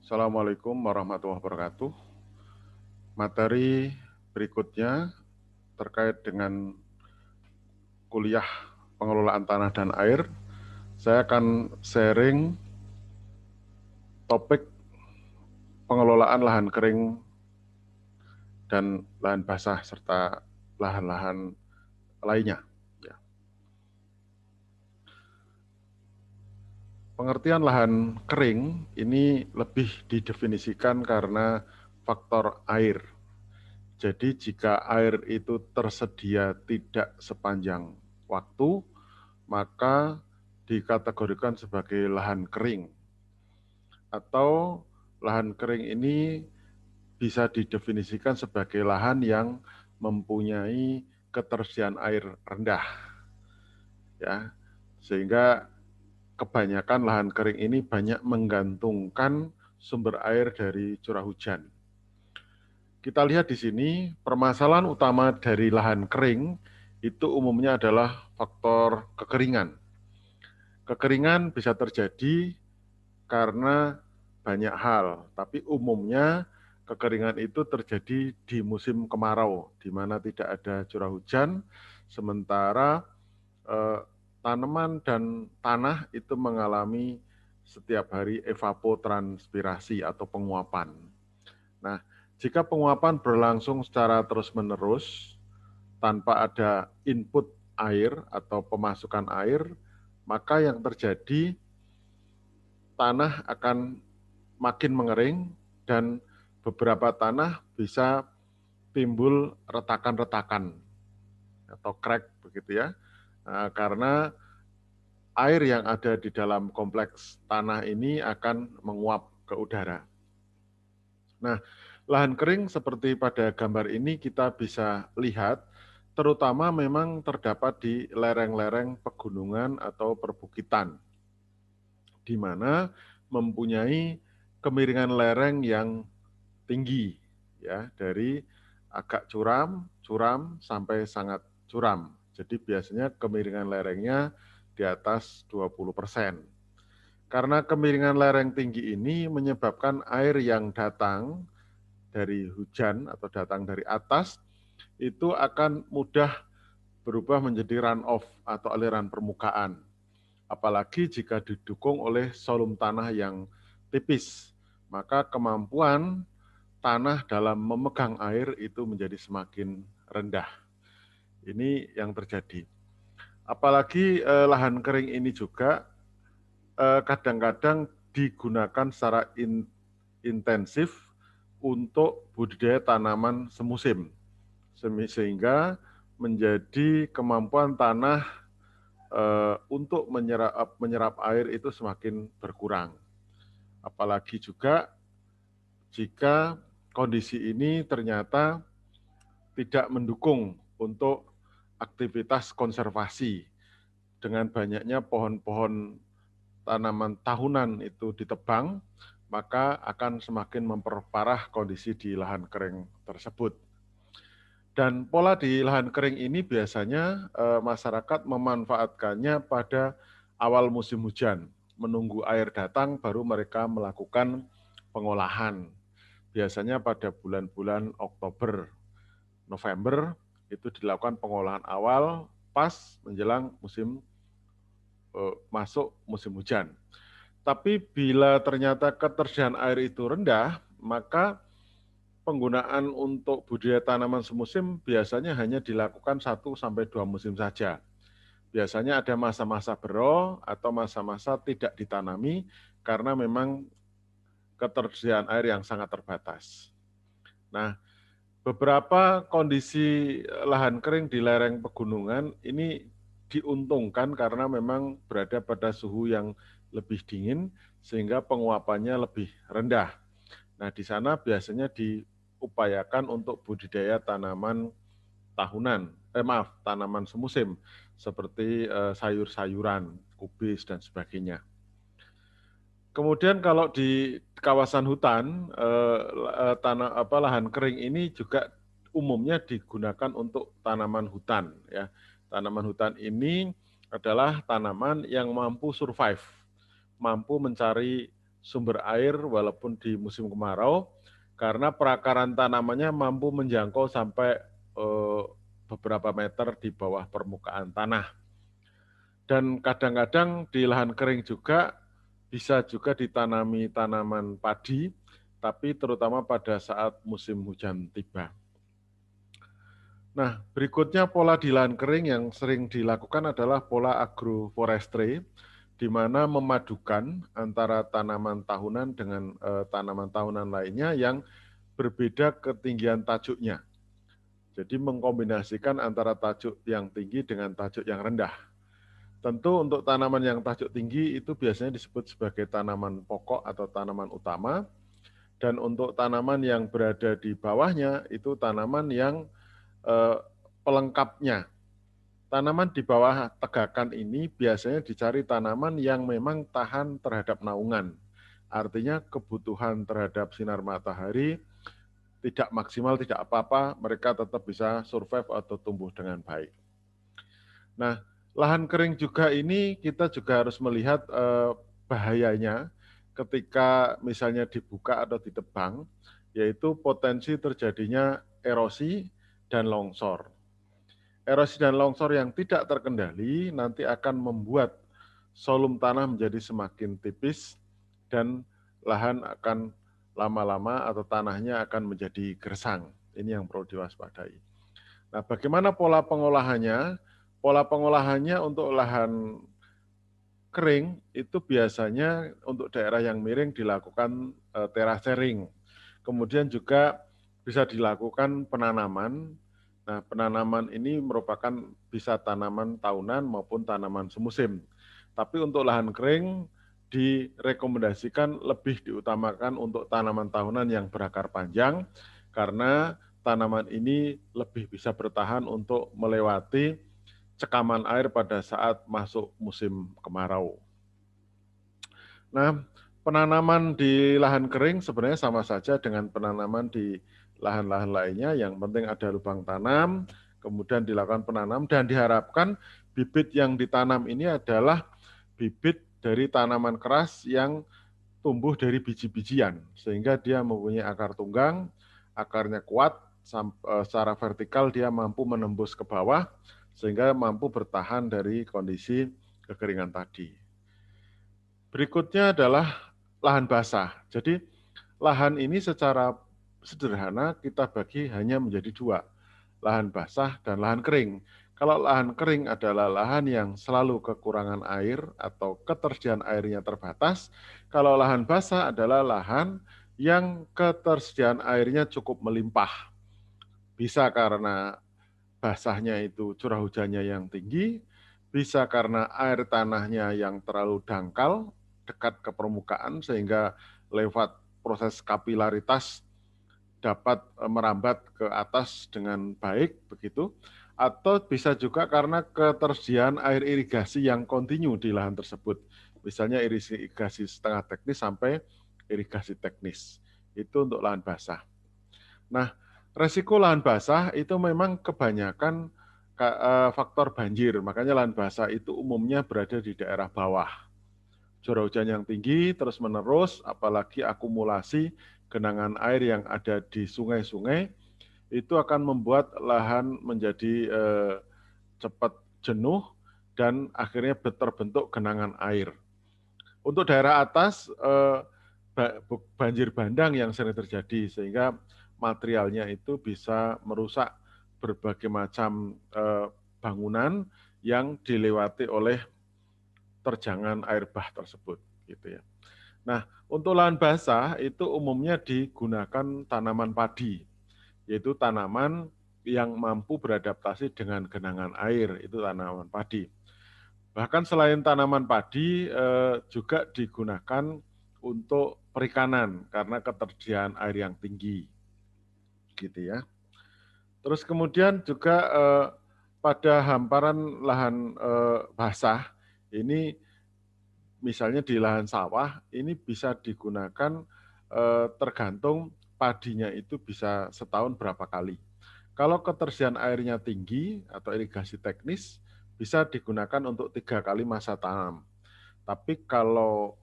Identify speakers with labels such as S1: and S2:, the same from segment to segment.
S1: Assalamualaikum warahmatullahi wabarakatuh. Materi berikutnya terkait dengan kuliah pengelolaan tanah dan air. Saya akan sharing topik pengelolaan lahan kering dan lahan basah serta lahan-lahan lainnya. Pengertian lahan kering ini lebih didefinisikan karena faktor air. Jadi jika air itu tersedia tidak sepanjang waktu, maka dikategorikan sebagai lahan kering. Atau lahan kering ini bisa didefinisikan sebagai lahan yang mempunyai ketersediaan air rendah. Ya, sehingga kebanyakan lahan kering ini banyak menggantungkan sumber air dari curah hujan. Kita lihat di sini, permasalahan utama dari lahan kering itu umumnya adalah faktor kekeringan. Kekeringan bisa terjadi karena banyak hal, tapi umumnya kekeringan itu terjadi di musim kemarau, di mana tidak ada curah hujan, sementara tanaman dan tanah itu mengalami setiap hari evapotranspirasi atau penguapan. Nah, jika penguapan berlangsung secara terus-menerus tanpa ada input air atau pemasukan air, maka yang terjadi tanah akan makin mengering dan beberapa tanah bisa timbul retakan-retakan atau crack begitu ya, karena air yang ada di dalam kompleks tanah ini akan menguap ke udara. Nah, lahan kering seperti pada gambar ini kita bisa lihat, terutama memang terdapat di lereng-lereng pegunungan atau perbukitan, di mana mempunyai kemiringan lereng yang tinggi, ya, dari agak curam, curam sampai sangat curam. Jadi biasanya kemiringan lerengnya di atas 20%. Karena kemiringan lereng tinggi ini menyebabkan air yang datang dari hujan atau datang dari atas itu akan mudah berubah menjadi runoff atau aliran permukaan. Apalagi jika didukung oleh volume tanah yang tipis, maka kemampuan tanah dalam memegang air itu menjadi semakin rendah. Ini yang terjadi. Apalagi lahan kering ini juga kadang-kadang digunakan secara intensif untuk budidaya tanaman semusim, sehingga menjadi kemampuan tanah untuk menyerap air itu semakin berkurang. Apalagi juga jika kondisi ini ternyata tidak mendukung untuk aktivitas konservasi dengan banyaknya pohon-pohon tanaman tahunan itu ditebang, maka akan semakin memperparah kondisi di lahan kering tersebut. Dan pola di lahan kering ini biasanya masyarakat memanfaatkannya pada awal musim hujan, menunggu air datang baru mereka melakukan pengolahan. Biasanya pada bulan-bulan Oktober, November itu dilakukan pengolahan awal pas menjelang masuk musim hujan. Tapi bila ternyata ketersediaan air itu rendah, maka penggunaan untuk budidaya tanaman semusim biasanya hanya dilakukan 1-2 musim saja. Biasanya ada masa-masa bero atau masa-masa tidak ditanami karena memang ketersediaan air yang sangat terbatas. Nah, beberapa kondisi lahan kering di lereng pegunungan ini diuntungkan karena memang berada pada suhu yang lebih dingin sehingga penguapannya lebih rendah. Nah, di sana biasanya diupayakan untuk budidaya tanaman tahunan, tanaman semusim seperti sayur-sayuran, kubis dan sebagainya. Kemudian kalau di kawasan hutan, lahan kering ini juga umumnya digunakan untuk tanaman hutan. Ya, tanaman hutan ini adalah tanaman yang mampu survive, mampu mencari sumber air walaupun di musim kemarau, karena perakaran tanamannya mampu menjangkau sampai beberapa meter di bawah permukaan tanah. Dan kadang-kadang di lahan kering juga bisa juga ditanami tanaman padi, tapi terutama pada saat musim hujan tiba. Nah, berikutnya pola di lahan kering yang sering dilakukan adalah pola agroforestry, di mana memadukan antara tanaman tahunan dengan tanaman tahunan lainnya yang berbeda ketinggian tajuknya. Jadi mengkombinasikan antara tajuk yang tinggi dengan tajuk yang rendah. Tentu untuk tanaman yang tajuk tinggi itu biasanya disebut sebagai tanaman pokok atau tanaman utama. Dan untuk tanaman yang berada di bawahnya itu tanaman yang pelengkapnya. Tanaman di bawah tegakan ini biasanya dicari tanaman yang memang tahan terhadap naungan. Artinya kebutuhan terhadap sinar matahari tidak maksimal, tidak apa-apa, mereka tetap bisa survive atau tumbuh dengan baik. Nah, lahan kering juga ini kita juga harus melihat bahayanya ketika misalnya dibuka atau ditebang, yaitu potensi terjadinya erosi dan longsor. Erosi dan longsor yang tidak terkendali nanti akan membuat volume tanah menjadi semakin tipis dan lahan akan lama-lama atau tanahnya akan menjadi gersang. Ini yang perlu diwaspadai. Nah, bagaimana pola pengolahannya? Pola pengolahannya untuk lahan kering itu biasanya untuk daerah yang miring dilakukan terasering. Kemudian juga bisa dilakukan penanaman. Nah, penanaman ini merupakan bisa tanaman tahunan maupun tanaman semusim. Tapi untuk lahan kering direkomendasikan lebih diutamakan untuk tanaman tahunan yang berakar panjang karena tanaman ini lebih bisa bertahan untuk melewati cekaman air pada saat masuk musim kemarau. Nah, penanaman di lahan kering sebenarnya sama saja dengan penanaman di lahan-lahan lainnya, yang penting ada lubang tanam, kemudian dilakukan penanam, dan diharapkan bibit yang ditanam ini adalah bibit dari tanaman keras yang tumbuh dari biji-bijian, sehingga dia mempunyai akar tunggang, akarnya kuat, secara vertikal dia mampu menembus ke bawah, sehingga mampu bertahan dari kondisi kekeringan tadi. Berikutnya adalah lahan basah. Jadi lahan ini secara sederhana kita bagi hanya menjadi dua, lahan basah dan lahan kering. Kalau lahan kering adalah lahan yang selalu kekurangan air atau ketersediaan airnya terbatas. Kalau lahan basah adalah lahan yang ketersediaan airnya cukup melimpah. Bisa karena basahnya itu curah hujannya yang tinggi, bisa karena air tanahnya yang terlalu dangkal, dekat ke permukaan sehingga lewat proses kapilaritas dapat merambat ke atas dengan baik begitu, atau bisa juga karena ketersediaan air irigasi yang kontinu di lahan tersebut. Misalnya irigasi setengah teknis sampai irigasi teknis. Itu untuk lahan basah. Nah, resiko lahan basah itu memang kebanyakan faktor banjir. Makanya lahan basah itu umumnya berada di daerah bawah. Curah hujan yang tinggi terus-menerus, apalagi akumulasi genangan air yang ada di sungai-sungai, itu akan membuat lahan menjadi cepat jenuh dan akhirnya terbentuk genangan air. Untuk daerah atas, banjir bandang yang sering terjadi, sehingga materialnya itu bisa merusak berbagai macam bangunan yang dilewati oleh terjangan air bah tersebut, gitu ya. Nah, untuk lahan basah itu umumnya digunakan tanaman padi, yaitu tanaman yang mampu beradaptasi dengan genangan air, itu tanaman padi. Bahkan selain tanaman padi juga digunakan untuk perikanan karena ketersediaan air yang tinggi, gitu ya. Terus kemudian juga pada hamparan lahan basah ini, misalnya di lahan sawah, ini bisa digunakan tergantung padinya itu bisa setahun berapa kali. Kalau ketersediaan airnya tinggi atau irigasi teknis, bisa digunakan untuk 3 kali masa tanam. Tapi kalau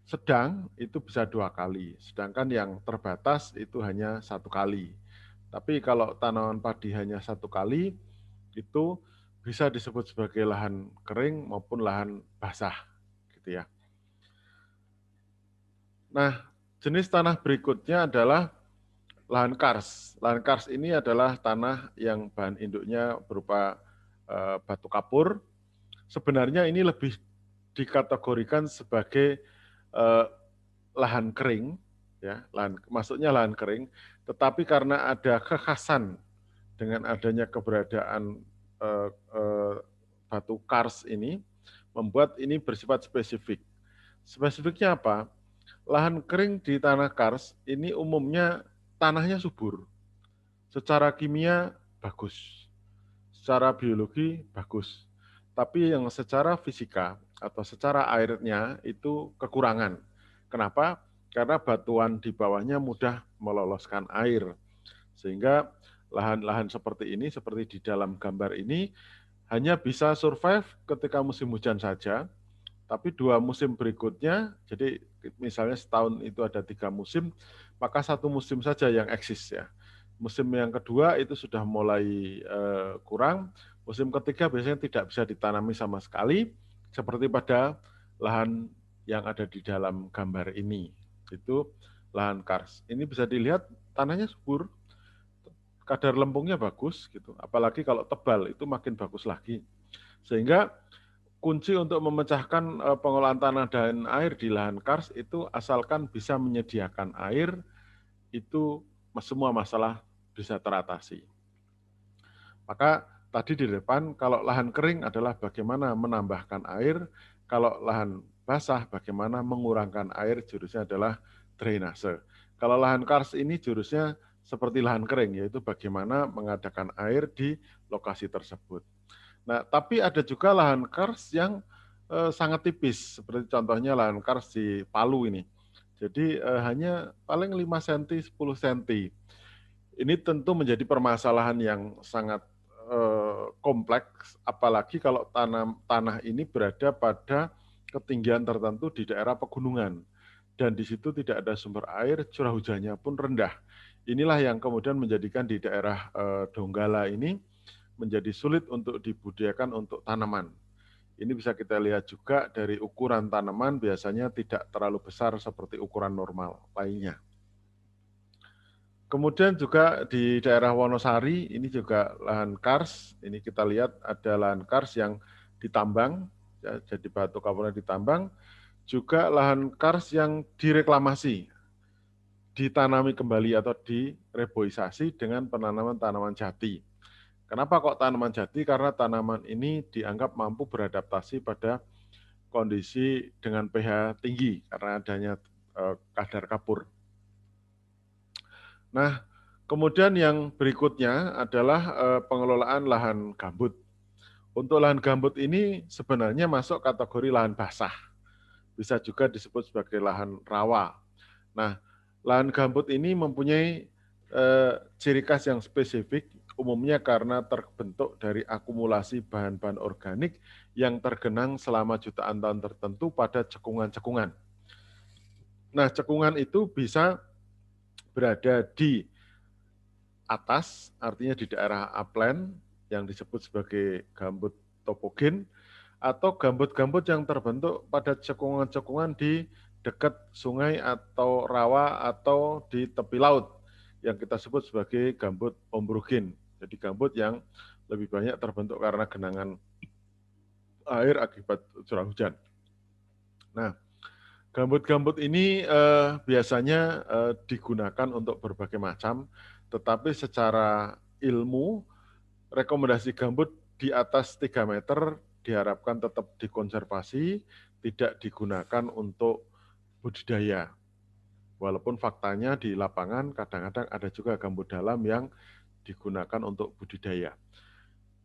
S1: sedang itu bisa 2 kali, sedangkan yang terbatas itu hanya 1 kali. Tapi kalau tanaman padi hanya 1 kali, itu bisa disebut sebagai lahan kering maupun lahan basah, gitu ya. Nah, jenis tanah berikutnya adalah lahan kars. Lahan kars ini adalah tanah yang bahan induknya berupa batu kapur. Sebenarnya ini lebih dikategorikan sebagai lahan kering, ya, maksudnya lahan kering, tetapi karena ada kekhasan dengan adanya keberadaan batu kars ini, membuat ini bersifat spesifik. Spesifiknya apa? Lahan kering di tanah kars ini umumnya tanahnya subur, secara kimia bagus, secara biologi bagus, tapi yang secara fisika atau secara airnya itu kekurangan. Kenapa? Karena batuan di bawahnya mudah meloloskan air, sehingga lahan-lahan seperti ini, seperti di dalam gambar ini, hanya bisa survive ketika musim hujan saja, tapi 2 musim berikutnya, jadi misalnya setahun itu ada 3 musim, maka 1 musim saja yang eksis ya. Musim yang kedua itu sudah mulai kurang, musim ketiga biasanya tidak bisa ditanami sama sekali, seperti pada lahan yang ada di dalam gambar ini. Itu lahan kars. Ini bisa dilihat tanahnya subur, kadar lempungnya bagus gitu. Apalagi kalau tebal itu makin bagus lagi. Sehingga kunci untuk memecahkan pengolahan tanah dan air di lahan kars itu asalkan bisa menyediakan air, itu semua masalah bisa teratasi. Maka tadi di depan kalau lahan kering adalah bagaimana menambahkan air, kalau lahan basah bagaimana mengurangkan air, jurusnya adalah drainase. Kalau lahan kars ini jurusnya seperti lahan kering, yaitu bagaimana mengadakan air di lokasi tersebut. Nah, tapi ada juga lahan kars yang sangat tipis, seperti contohnya lahan kars di Palu ini. Jadi hanya paling 5 cm, 10 cm. Ini tentu menjadi permasalahan yang sangat kompleks, apalagi kalau tanah ini berada pada ketinggian tertentu di daerah pegunungan. Dan di situ tidak ada sumber air, curah hujannya pun rendah. Inilah yang kemudian menjadikan di daerah Donggala ini menjadi sulit untuk dibudidayakan untuk tanaman. Ini bisa kita lihat juga dari ukuran tanaman biasanya tidak terlalu besar seperti ukuran normal lainnya. Kemudian juga di daerah Wonosari, ini juga lahan kars. Ini kita lihat ada lahan kars yang ditambang, ya, jadi batu kapurnya ditambang. Juga lahan kars yang direklamasi, ditanami kembali atau direboisasi dengan penanaman tanaman jati. Kenapa kok tanaman jati? Karena tanaman ini dianggap mampu beradaptasi pada kondisi dengan pH tinggi karena adanya kadar kapur. Nah, kemudian yang berikutnya adalah pengelolaan lahan gambut. Untuk lahan gambut ini sebenarnya masuk kategori lahan basah. Bisa juga disebut sebagai lahan rawa. Nah, lahan gambut ini mempunyai ciri khas yang spesifik, umumnya karena terbentuk dari akumulasi bahan-bahan organik yang tergenang selama jutaan tahun tertentu pada cekungan-cekungan. Nah, cekungan itu bisa berada di atas, artinya di daerah upland yang disebut sebagai gambut topogen, atau gambut-gambut yang terbentuk pada cekungan-cekungan di dekat sungai atau rawa atau di tepi laut yang kita sebut sebagai gambut ombrogin. Jadi gambut yang lebih banyak terbentuk karena genangan air akibat curah hujan. Nah, gambut-gambut ini biasanya digunakan untuk berbagai macam, tetapi secara ilmu rekomendasi gambut di atas 3 meter diharapkan tetap dikonservasi, tidak digunakan untuk budidaya. Walaupun faktanya di lapangan kadang-kadang ada juga gambut dalam yang digunakan untuk budidaya.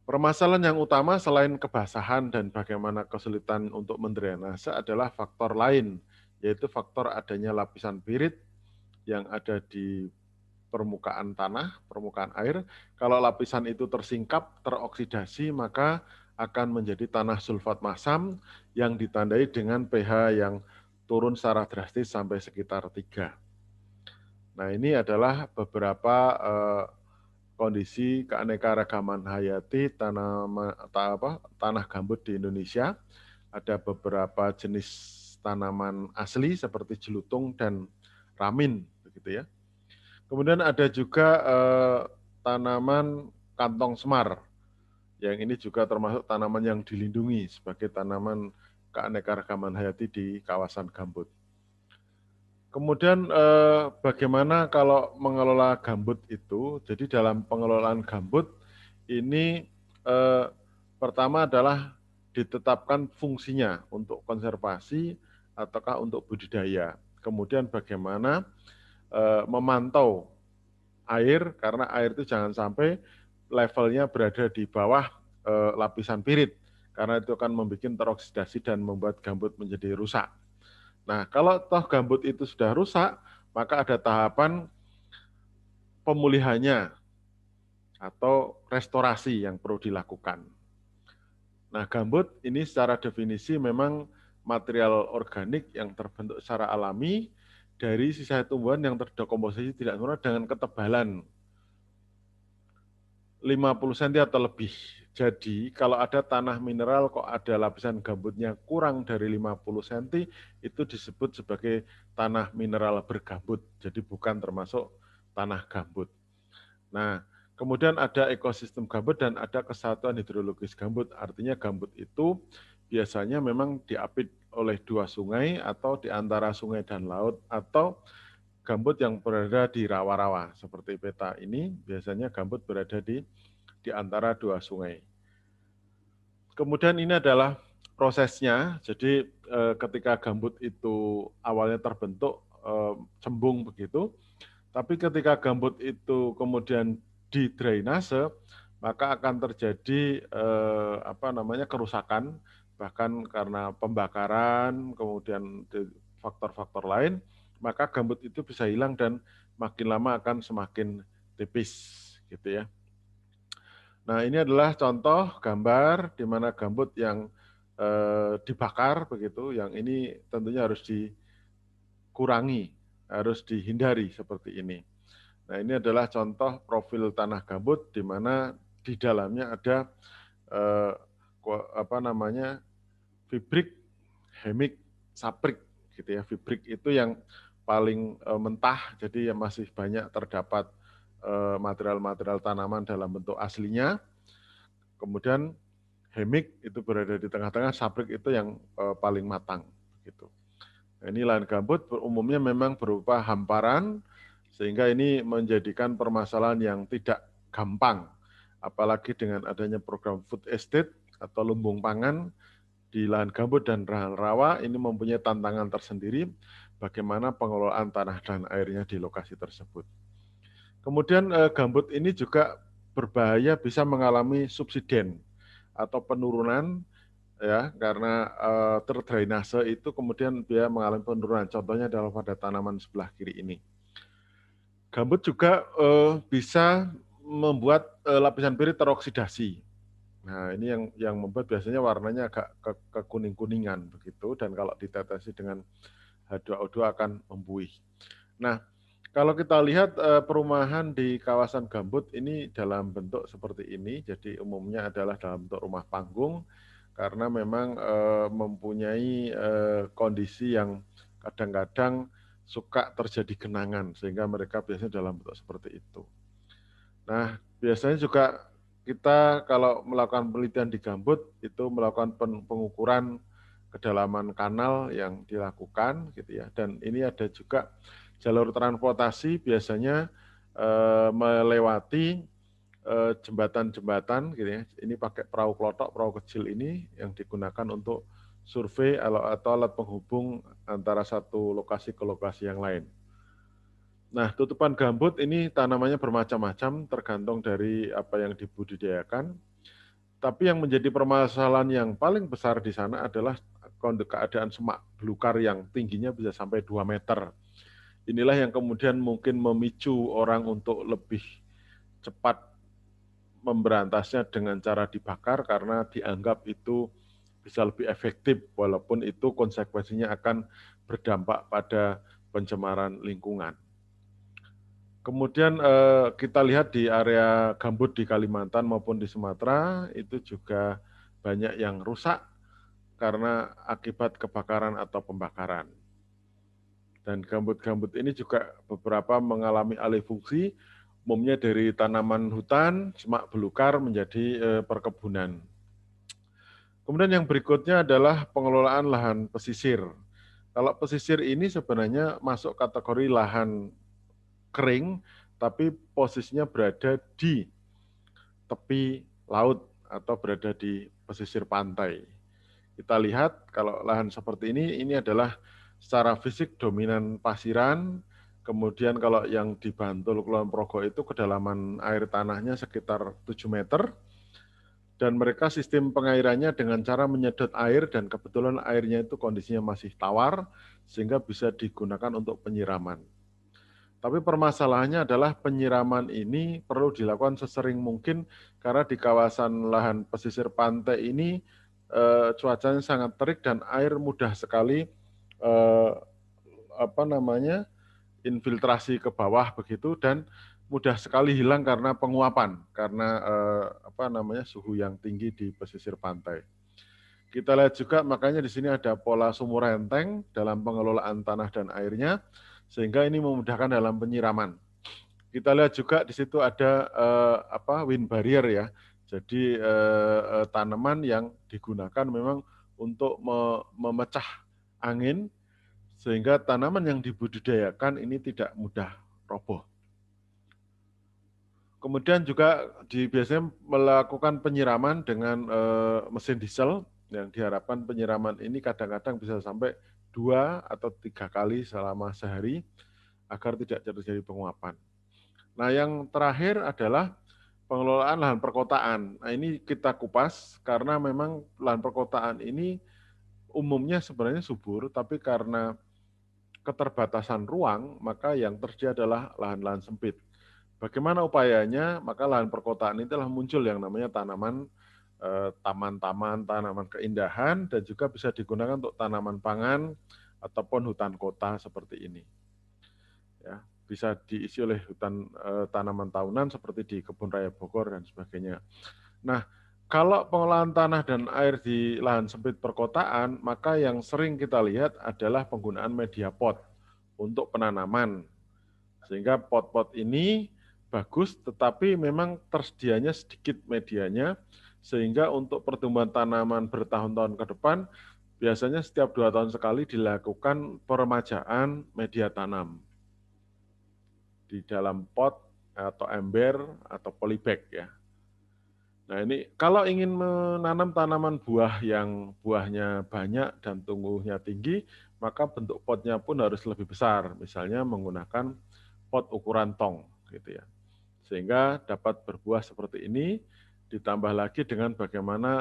S1: Permasalahan yang utama selain kebasahan dan bagaimana kesulitan untuk mendrainase adalah faktor lain, yaitu faktor adanya lapisan pirit yang ada di permukaan tanah, permukaan air. Kalau lapisan itu tersingkap, teroksidasi, maka akan menjadi tanah sulfat masam yang ditandai dengan pH yang turun secara drastis sampai sekitar 3. Nah, ini adalah beberapa kondisi keanekaragaman hayati tanah gambut di Indonesia. Ada beberapa jenis tanaman asli seperti jelutung dan ramin, begitu ya. Kemudian ada juga tanaman kantong semar, yang ini juga termasuk tanaman yang dilindungi sebagai tanaman keanekaragaman hayati di kawasan gambut. Kemudian bagaimana kalau mengelola gambut itu? Jadi dalam pengelolaan gambut ini pertama adalah ditetapkan fungsinya untuk konservasi ataukah untuk budidaya. Kemudian bagaimana memantau air, karena air itu jangan sampai levelnya berada di bawah lapisan pirit, karena itu akan membuat teroksidasi dan membuat gambut menjadi rusak. Nah, kalau toh gambut itu sudah rusak, maka ada tahapan pemulihannya atau restorasi yang perlu dilakukan. Nah, gambut ini secara definisi memang material organik yang terbentuk secara alami dari sisa tumbuhan yang terdekomposisi tidak sempurna dengan ketebalan 50 cm atau lebih. Jadi kalau ada tanah mineral kok ada lapisan gambutnya kurang dari 50 cm, itu disebut sebagai tanah mineral bergambut. Jadi bukan termasuk tanah gambut. Nah, kemudian ada ekosistem gambut dan ada kesatuan hidrologis gambut. Artinya gambut itu biasanya memang diapit oleh 2 sungai atau di antara sungai dan laut, atau gambut yang berada di rawa-rawa. Seperti peta ini, biasanya gambut berada di antara 2 sungai. Kemudian ini adalah prosesnya, jadi ketika gambut itu awalnya terbentuk cembung begitu, tapi ketika gambut itu kemudian didrainase, maka akan terjadi kerusakan, bahkan karena pembakaran, kemudian faktor-faktor lain, maka gambut itu bisa hilang dan makin lama akan semakin tipis, gitu ya. Nah, ini adalah contoh gambar di mana gambut yang dibakar begitu, yang ini tentunya harus dikurangi, harus dihindari seperti ini. Nah, ini adalah contoh profil tanah gambut di mana di dalamnya ada fibrik, hemik, saprik gitu ya. Fibrik itu yang paling mentah, jadi masih banyak terdapat material-material tanaman dalam bentuk aslinya. Kemudian hemik itu berada di tengah-tengah, saprik itu yang paling matang gitu. Nah, ini lahan gambut umumnya memang berupa hamparan, sehingga ini menjadikan permasalahan yang tidak gampang, apalagi dengan adanya program food estate atau lumbung pangan di lahan gambut dan lahan rawa. Ini mempunyai tantangan tersendiri bagaimana pengelolaan tanah dan airnya di lokasi tersebut. Kemudian gambut ini juga berbahaya, bisa mengalami subsiden atau penurunan ya, karena terdrainase itu kemudian dia mengalami penurunan. Contohnya adalah pada tanaman sebelah kiri ini. Gambut juga bisa membuat lapisan pirit teroksidasi. Nah, ini yang membuat biasanya warnanya agak kekuning-kuningan begitu, dan kalau ditetesi dengan H2O2 akan membuih. Nah, kalau kita lihat perumahan di kawasan gambut ini dalam bentuk seperti ini, jadi umumnya adalah dalam bentuk rumah panggung, karena memang mempunyai kondisi yang kadang-kadang suka terjadi genangan, sehingga mereka biasanya dalam bentuk seperti itu. Nah, biasanya juga kita kalau melakukan penelitian di gambut, itu melakukan pengukuran kedalaman kanal yang dilakukan, gitu ya. Dan ini ada juga jalur transportasi, biasanya melewati jembatan-jembatan, gitu ya. Ini pakai perahu klotok, perahu kecil ini yang digunakan untuk survei atau alat penghubung antara satu lokasi ke lokasi yang lain. Nah, tutupan gambut ini tanamannya bermacam-macam, tergantung dari apa yang dibudidayakan. Tapi yang menjadi permasalahan yang paling besar di sana adalah keadaan semak belukar yang tingginya bisa sampai 2 meter. Inilah yang kemudian mungkin memicu orang untuk lebih cepat memberantasnya dengan cara dibakar, karena dianggap itu bisa lebih efektif, walaupun itu konsekuensinya akan berdampak pada pencemaran lingkungan. Kemudian kita lihat di area gambut di Kalimantan maupun di Sumatera, itu juga banyak yang rusak karena akibat kebakaran atau pembakaran. Dan gambut-gambut ini juga beberapa mengalami alih fungsi, umumnya dari tanaman hutan, semak belukar menjadi perkebunan. Kemudian yang berikutnya adalah pengelolaan lahan pesisir. Kalau pesisir ini sebenarnya masuk kategori lahan kering, tapi posisinya berada di tepi laut atau berada di pesisir pantai. Kita lihat kalau lahan seperti ini adalah secara fisik dominan pasiran, kemudian kalau yang di Bantul, Kulon Progo itu kedalaman air tanahnya sekitar 7 meter, dan mereka sistem pengairannya dengan cara menyedot air, dan kebetulan airnya itu kondisinya masih tawar, sehingga bisa digunakan untuk penyiraman. Tapi permasalahannya adalah penyiraman ini perlu dilakukan sesering mungkin karena di kawasan lahan pesisir pantai ini cuacanya sangat terik dan air mudah sekali infiltrasi ke bawah begitu, dan mudah sekali hilang karena penguapan karena suhu yang tinggi di pesisir pantai. Kita lihat juga makanya di sini ada pola sumur renteng dalam pengelolaan tanah dan airnya, sehingga ini memudahkan dalam penyiraman. Kita lihat juga di situ ada wind barrier ya. Jadi tanaman yang digunakan memang untuk memecah angin, sehingga tanaman yang dibudidayakan ini tidak mudah roboh. Kemudian juga biasanya melakukan penyiraman dengan mesin diesel, yang diharapkan penyiraman ini kadang-kadang bisa sampai 2 atau 3 kali selama sehari agar tidak terjadi penguapan. Nah, yang terakhir adalah pengelolaan lahan perkotaan. Nah, ini kita kupas karena memang lahan perkotaan ini umumnya sebenarnya subur, tapi karena keterbatasan ruang, maka yang terjadi adalah lahan-lahan sempit. Bagaimana upayanya? Maka lahan perkotaan ini telah muncul yang namanya tanaman taman-taman, tanaman keindahan, dan juga bisa digunakan untuk tanaman pangan ataupun hutan kota seperti ini. Ya, bisa diisi oleh hutan tanaman tahunan seperti di Kebun Raya Bogor dan sebagainya. Nah, kalau pengolahan tanah dan air di lahan sempit perkotaan, maka yang sering kita lihat adalah penggunaan media pot untuk penanaman. Sehingga pot-pot ini bagus, tetapi memang tersedianya sedikit medianya, sehingga untuk pertumbuhan tanaman bertahun-tahun ke depan, biasanya setiap 2 tahun sekali dilakukan peremajaan media tanam di dalam pot atau ember atau polybag ya. Nah ini kalau ingin menanam tanaman buah yang buahnya banyak dan tumbuhnya tinggi, maka bentuk potnya pun harus lebih besar, misalnya menggunakan pot ukuran tong gitu ya. Sehingga dapat berbuah seperti ini, ditambah lagi dengan bagaimana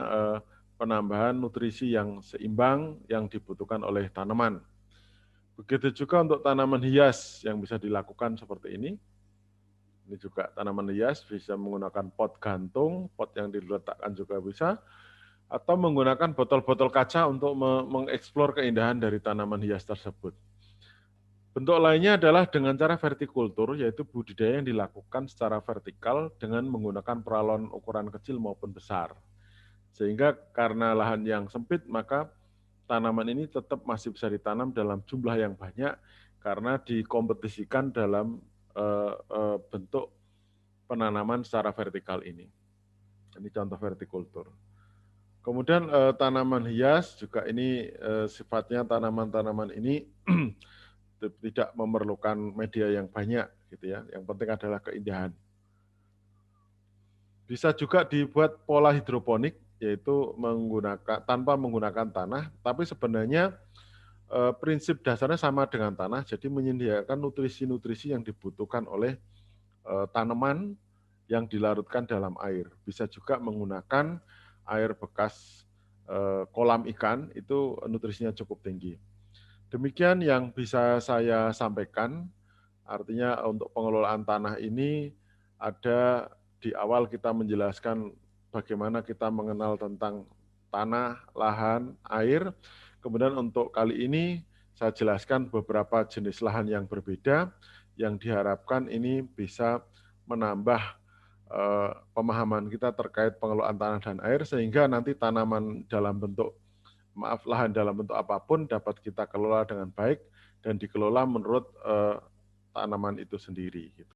S1: penambahan nutrisi yang seimbang yang dibutuhkan oleh tanaman. Begitu juga untuk tanaman hias yang bisa dilakukan seperti ini. Ini juga tanaman hias bisa menggunakan pot gantung, pot yang diletakkan juga bisa, atau menggunakan botol-botol kaca untuk mengeksplor keindahan dari tanaman hias tersebut. Bentuk lainnya adalah dengan cara vertikultur, yaitu budidaya yang dilakukan secara vertikal dengan menggunakan peralon ukuran kecil maupun besar. Sehingga karena lahan yang sempit, maka tanaman ini tetap masih bisa ditanam dalam jumlah yang banyak karena dikompetisikan dalam bentuk penanaman secara vertikal ini. Ini contoh vertikultur. Kemudian tanaman hias juga ini sifatnya tanaman-tanaman ini tidak memerlukan media yang banyak gitu ya. Yang penting adalah keindahan. Bisa juga dibuat pola hidroponik, yaitu tanpa menggunakan tanah, tapi sebenarnya prinsip dasarnya sama dengan tanah, jadi menyediakan nutrisi-nutrisi yang dibutuhkan oleh tanaman yang dilarutkan dalam air. Bisa juga menggunakan air bekas kolam ikan, itu nutrisinya cukup tinggi. Demikian yang bisa saya sampaikan, artinya untuk pengelolaan tanah ini ada di awal kita menjelaskan bagaimana kita mengenal tentang tanah, lahan, air. Kemudian untuk kali ini saya jelaskan beberapa jenis lahan yang berbeda yang diharapkan ini bisa menambah pemahaman kita terkait pengelolaan tanah dan air sehingga nanti tanaman dalam bentuk lahan dalam bentuk apapun dapat kita kelola dengan baik dan dikelola menurut tanaman itu sendiri.